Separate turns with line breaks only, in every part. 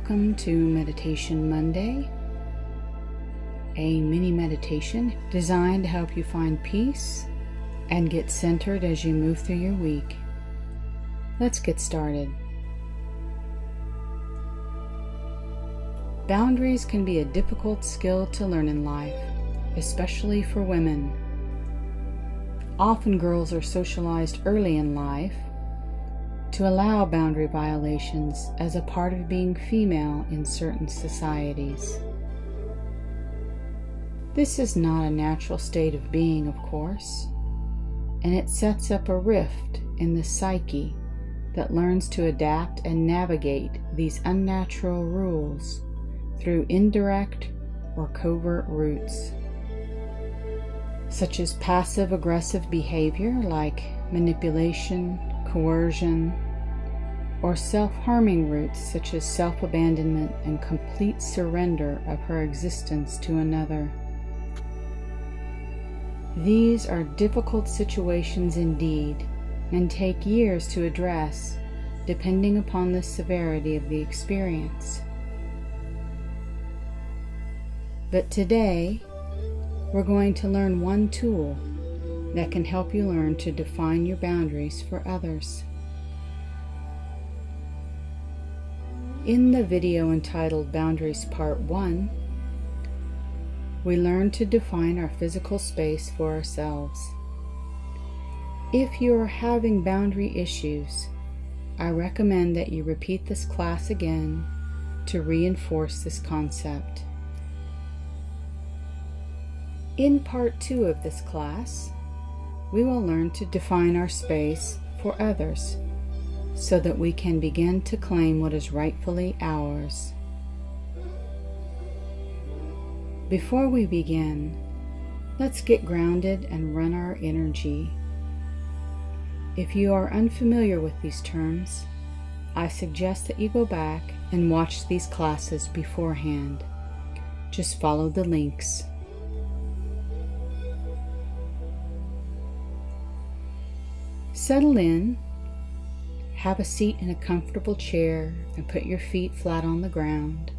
Welcome to Meditation Monday, a mini meditation designed to help you find peace and get centered as you move through your week. Let's get started. Boundaries can be a difficult skill to learn in life, especially for women. Often girls are socialized early in life to allow boundary violations as a part of being female in certain societies. This is not a natural state of being, of course, and it sets up a rift in the psyche that learns to adapt and navigate these unnatural rules through indirect or covert routes, such as passive-aggressive behavior like manipulation, coercion, or self-harming routes such as self-abandonment and complete surrender of her existence to another. These are difficult situations indeed, and take years to address, depending upon the severity of the experience. But today, we're going to learn one tool that can help you learn to define your boundaries for others. In the video entitled Boundaries Part 1, we learn to define our physical space for ourselves. If you are having boundary issues, I recommend that you repeat this class again to reinforce this concept. In Part 2 of this class, we will learn to define our space for others so that we can begin to claim what is rightfully ours. Before we begin, let's get grounded and run our energy. If you are unfamiliar with these terms, I suggest that you go back and watch these classes beforehand. Just follow the links. Settle in, have a seat in a comfortable chair, and put your feet flat on the ground.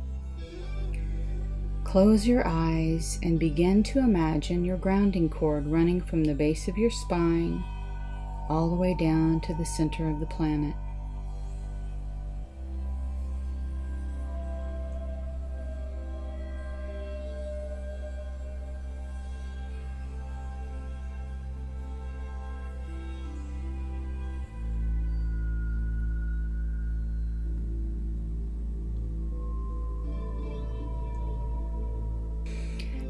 Close your eyes and begin to imagine your grounding cord running from the base of your spine all the way down to the center of the planet.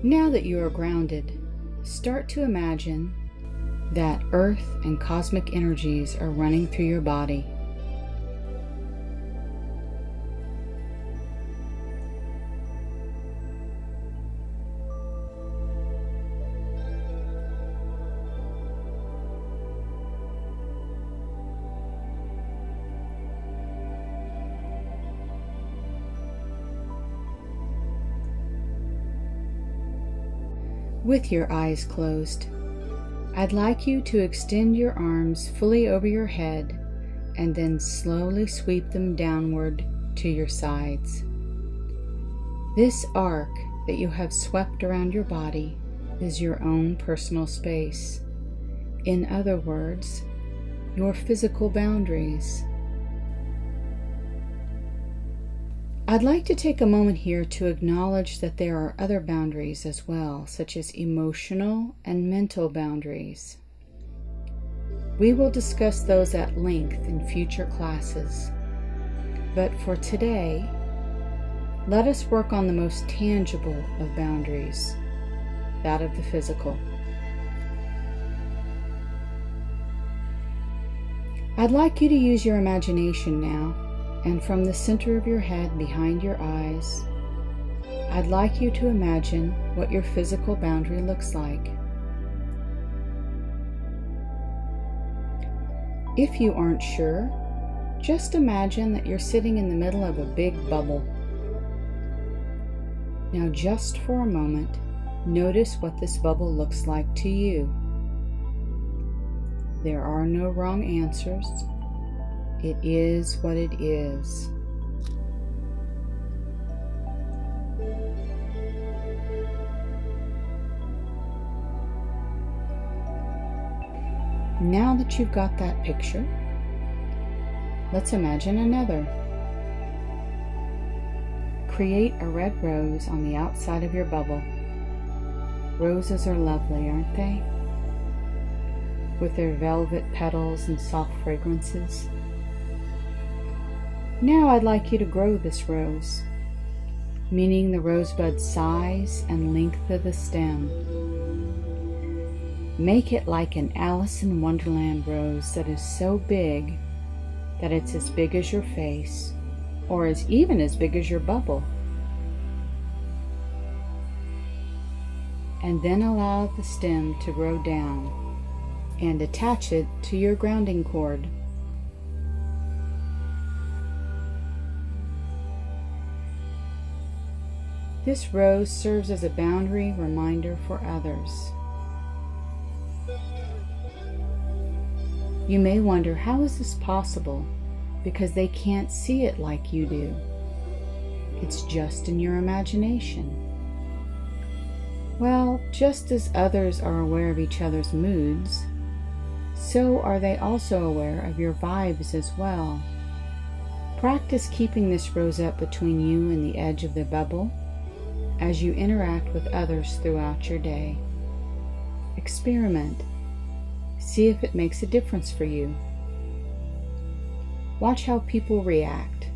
Now that you are grounded, start to imagine that earth and cosmic energies are running through your body. With your eyes closed, I'd like you to extend your arms fully over your head and then slowly sweep them downward to your sides. This arc that you have swept around your body is your own personal space. In other words, your physical boundaries. I'd like to take a moment here to acknowledge that there are other boundaries as well, such as emotional and mental boundaries. We will discuss those at length in future classes, but for today, let us work on the most tangible of boundaries, that of the physical. I'd like you to use your imagination now. And from the center of your head behind your eyes, I'd like you to imagine what your physical boundary looks like. If you aren't sure, just imagine that you're sitting in the middle of a big bubble. Now just for a moment, notice what this bubble looks like to you. There are no wrong answers. It is what it is. Now that you've got that picture, let's imagine another. Create a red rose on the outside of your bubble. Roses are lovely, aren't they? With their velvet petals and soft fragrances. Now I'd like you to grow this rose, meaning the rosebud's size and length of the stem. Make it like an Alice in Wonderland rose that is so big that it's as big as your face, or even as big as your bubble. And then allow the stem to grow down and attach it to your grounding cord. This rose serves as a boundary reminder for others. You may wonder, how is this possible? Because they can't see it like you do. It's just in your imagination. Well, just as others are aware of each other's moods, so are they also aware of your vibes as well. Practice keeping this rose up between you and the edge of the bubble as you interact with others throughout your day. Experiment. See if it makes a difference for you. Watch how people react.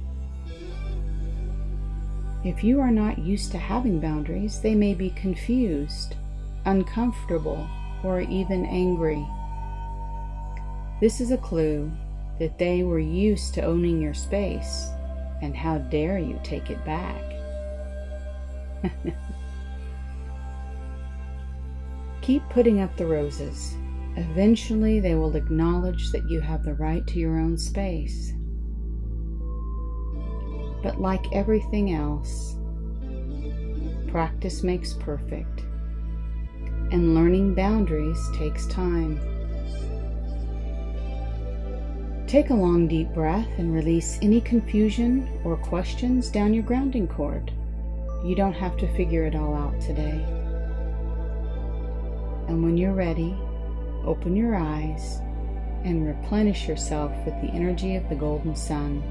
If you are not used to having boundaries, they may be confused, uncomfortable, or even angry. This is a clue that they were used to owning your space, and how dare you take it back. Keep putting up the roses. Eventually they will acknowledge that you have the right to your own space. But like everything else, practice makes perfect, and learning boundaries takes time. Take a long deep breath and release any confusion or questions down your grounding cord. You don't have to figure it all out today. And when you're ready, open your eyes and replenish yourself with the energy of the golden sun.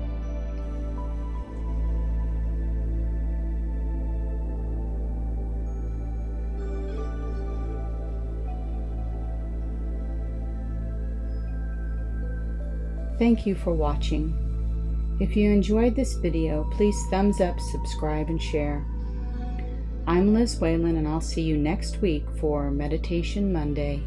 Thank you for watching. If you enjoyed this video, please thumbs up, subscribe, and share. I'm Liz Whalen, and I'll see you next week for Meditation Monday.